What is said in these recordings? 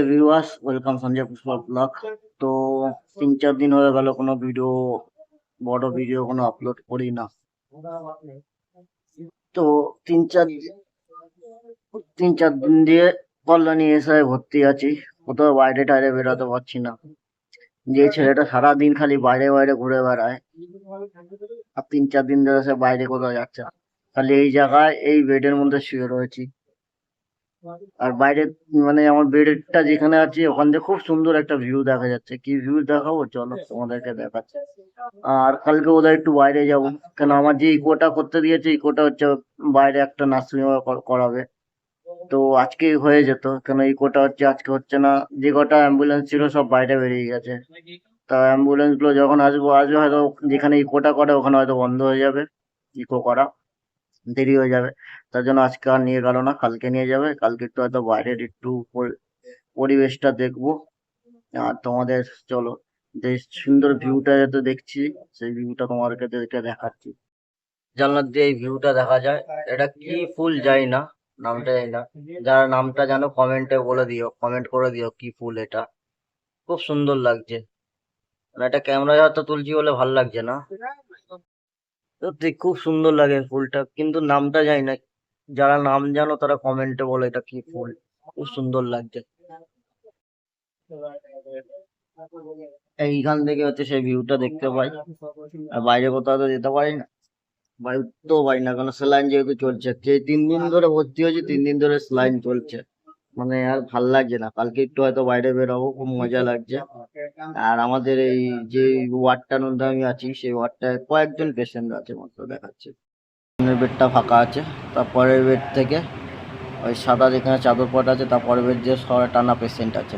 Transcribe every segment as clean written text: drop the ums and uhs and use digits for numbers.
Viewers, welcome Sanjay Pushpa blog. তো 3-4 দিন হয়ে গেল কোনো ভিডিও, বড় ভিডিও কোনো আপলোড করি না। তো তিন চার তিন চার দিন দিয়ে কল্যাণী এসআই ভর্তি আছি। কোথাও বাইরে টাইরে বেরোতে পারছি না। যে ছেলেটা সারাদিন খালি বাইরে বাইরে ঘুরে বেড়ায়, আর 3-4 দিন ধরে সে বাইরে কোথাও যাচ্ছে না, খালি এই জায়গায় এই বেডের মধ্যে শুয়ে রয়েছি। আর বাইরে মানে আমার বেডটা যেখানে আছে ওখান থেকে খুব সুন্দর একটা ভিউ দেখা যাচ্ছে। কি ভিউ দেখাবো, চলো তোমাদেরকে দেখাচ্ছি। আর কালকে বোধহয় একটু বাইরে যাব, কেন আমার যে ইকোটা করতে দিয়েছে, ইকোটা হচ্ছে বাইরে একটা নার্সিং হোমে করাবে। তো আজকে হয়ে যেত, কেন ইকোটা হচ্ছে আজকে হচ্ছে না। যে কটা অ্যাম্বুলেন্স ছিল সব বাইরে বেরিয়ে গেছে। তা অ্যাম্বুলেন্স গুলো যখন আসবো আসবে হয়তো যেখানে ইকোটা করে ওখানে হয়তো বন্ধ হয়ে যাবে, ইকো করা দেরি হয়ে যাবে। তার জন্য আজকে আর নিয়ে গেল না, কালকে নিয়ে যাবে। কালকে একটু হয়তো বাইরের একটু পরিবেশটা দেখবো। আর তোমাদের চলো, যে সুন্দর ভিউটা যাতে দেখছি, সেই ভিউটা তোমাদেরকে দেখাচ্ছি। জানলার দিয়ে এই ভিউটা দেখা যায়। এটা কি ফুল জানি না, নামটা জানি না। যারা নামটা জানো কমেন্টে বলে দিও, কমেন্ট করে দিও কি ফুল এটা। খুব সুন্দর লাগছে। মানে এটা ক্যামেরায় হয়তো তুলছি বলে ভাল লাগছে না, সত্যি খুব সুন্দর লাগে ফুলটা, কিন্তু নামটা জানি না। যারা নাম জানো তারা কমেন্টে বলো এটা কি ফুল। খুব সুন্দর লাগছে। এইখান থেকে হচ্ছে সেই ভিউটা দেখতে পাই। আর বাইরে কোথাও তো যেতে পারি না, বাইরে উঠতেও পারি না, কারণ স্যালাইন যেহেতু চলছে। যে 3 দিন ধরে ভর্তি হয়েছে, 3 দিন ধরে স্যালাইন চলছে। মানে আর ভাল লাগছে না। কালকে একটু হয়তো বাইরে বেরোবো, খুব মজা লাগছে। আর আমাদের এই যে ওয়ার্ডটার মধ্যে আমি আছি, সেই ওয়ার্ডটায় কয়েকজন পেশেন্ট আছে মাত্র দেখাচ্ছে। সামনের বেডটা ফাঁকা আছে, তারপরের বেড থেকে ওই সাদা যেখানে চাদর পাতা আছে তারপরের বেড যে সবাই টানা পেশেন্ট আছে।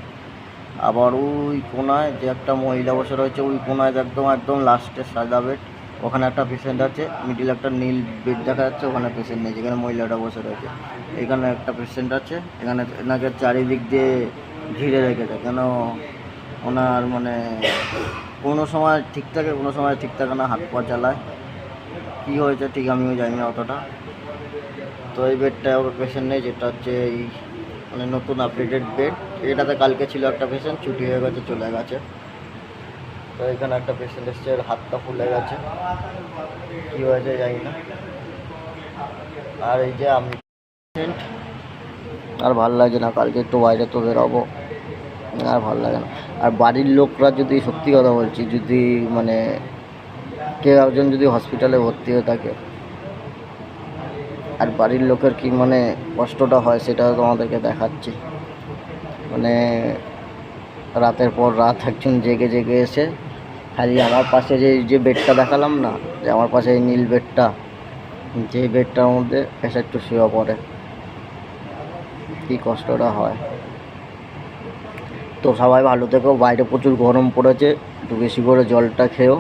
আবার ওই কোনায় যে একটা মহিলা বসে রয়েছে, ওই কোনায় একদম একদম লাস্টে সাদা বেড, ওখানে একটা পেশেন্ট আছে। মিডিল একটা নীল বেড দেখা যাচ্ছে, ওখানে পেশেন্ট নেই, যেখানে মহিলাটা বসে রয়েছে। এখানে একটা পেশেন্ট আছে। এখানে এনাকে চারিদিক দিয়ে ঘিরে রেখেছে, কেন ওনার মানে কোনো সময় ঠিক থাকে, কোনো সময় ঠিক থাকে না, হাত পা চালায়। কী হয়েছে ঠিক আমিও জানি না অতটা। তো এই বেডটায় ওর পেশেন্ট নেই, যেটা হচ্ছে এই মানে নতুন আপডেটেড বেড। এটাতে কালকে ছিল একটা পেশেন্ট, ছুটি হয়ে গেছে, চলে গেছে। তো এখানে একটা পেশেন্ট এসছে, এর হাতটা ফুলে গেছে, কী হয়েছে জানি না। আর এই যে আমি পেশেন্ট, আর ভাল লাগছে না। কালকে একটু বাইরে তো বেরোবো, আর ভাল লাগে না। আর বাড়ির লোকরা যদি, সত্যি কথা বলছি, যদি মানে কেউ একজন যদি হসপিটালে ভর্তি হয়ে থাকে, আর বাড়ির লোকের কি মানে কষ্টটা হয় সেটা তোমাদেরকে দেখাচ্ছি। মানে রাতের পর রাত একজন জেগে জেগে এসে খালি আমার পাশে যে যে বেডটা দেখালাম না, যে আমার পাশে এই নীল বেডটা, যে বেডটার মধ্যে এসে একটু শুয়ে পড়ে, কী কষ্টটা হয়। তো সবাই ভালো থেকো। বাইরে প্রচুর গরম পড়েছে, একটু বেশি করে জলটা খেও।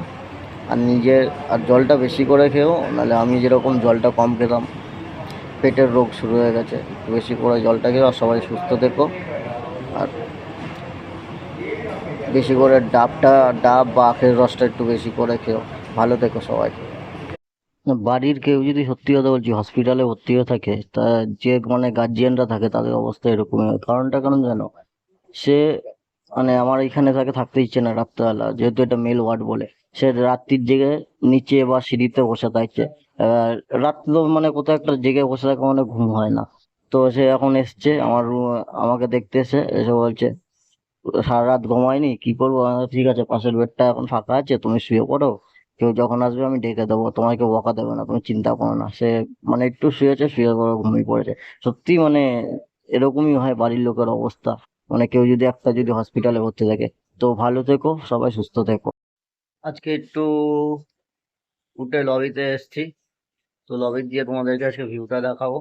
আর নিজের আর জলটা বেশি করে খেও, নাহলে আমি যেরকম জলটা কম খেতাম, পেটের রোগ শুরু হয়ে গেছে। একটু বেশি করে জলটা খেও। আর সবাই সুস্থ থেকো। আর বেশি করে ডাব বা আখের রসটা একটু বেশি করে খেও। ভালো থেকো সবাই। বাড়ির কেউ যদি, সত্যি কথা বলছি, হসপিটালে ভর্তি হয়ে থাকে, তা যে মানে গার্জিয়ানরা থাকে তাদের অবস্থা এরকমই হয়। কারণটা কারণ জানো, সে মানে আমার এখানে তাকে থাকতে ইচ্ছে না রাত্রেবেলা, যেহেতু এটা মেল ওয়ার্ড বলে। সে রাত্রির জেগে নিচে বা সিঁড়িতে বসে থাকছে। এবার রাত্রে মানে কোথাও একটা জেগে বসে থাকা মানে ঘুম হয় না। তো সে এখন এসছে আমার আমাকে দেখতে এসে এসে বলছে সারা রাত ঘুমায়নি, কি করবো। আমি বললাম, ঠিক আছে, পাশের বেডটা এখন ফাঁকা আছে, তুমি শুয়ে পড়ো। কেউ যখন আসবে আমি ডেকে দেবো, তোমায় কেউ বকা দেবে না, তুমি চিন্তা করো না। সে মানে একটু শুয়েছে, শুয়ে পড়ে ঘুমিয়ে পড়েছে। সত্যি মানে এরকমই হয় বাড়ির লোকের অবস্থা। মানে কেউ যদি একটা যদি হসপিটালে ভর্তি থাকে। তো ভালো থেকো সবাই, সুস্থ থেকো। আজকে একটু উঠে লবিতে এসেছি। তো লবি দিয়ে তোমাদেরকে আজকে ভিউটা দেখাবো।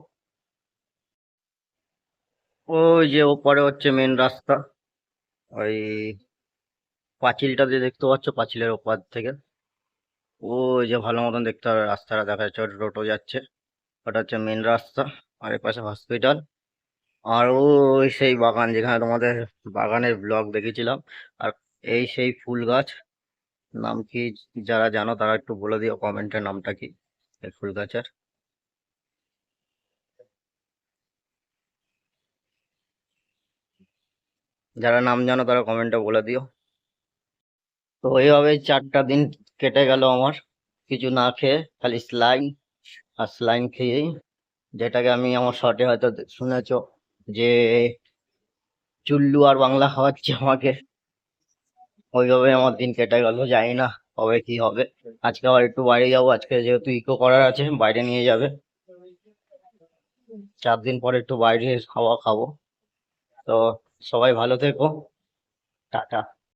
ওই যে ওপরে হচ্ছে মেন রাস্তা, ওই পাঁচিলটা যে দেখতে পাচ্ছ, পাঁচিলের ওপর থেকে ওই যে ভালো মতন দেখতে হবে, রাস্তাটা দেখা যাচ্ছে, ওটা টোটো যাচ্ছে। ওটা হচ্ছে মেন রাস্তা। আর এর পাশে হসপিটাল। আর ওই সেই বাগান যেখানে তোমাদের বাগানের ব্লগ দেখেছিলাম। আর এই সেই ফুল গাছ, নাম কি, যারা জানো তারা একটু বলে দিও কমেন্টে নামটা কি এই ফুল গাছের। যারা নাম জানো তারা কমেন্টে বলে দিও। তো এইভাবে 4টা দিন কেটে গেল আমার, কিছু না খেয়ে, খালি স্লাইম আর স্লাইম খেয়েই, যেটাকে আমি আমার শর্টে হয়তো শুনেছো যে চুল্লু আর বাংলা খাওয়াচ্ছে আমাকে। ওইভাবে আমার দিন কেটে গেল, জানি না কবে কি হবে। আজকে আবার একটু বাইরে যাবো, আজকে যেহেতু ইকো করার আছে বাইরে নিয়ে যাবে। 4 দিন পরে একটু বাইরে খাওয়া খাবো। তো সবাই ভালো থেকো, টাটা।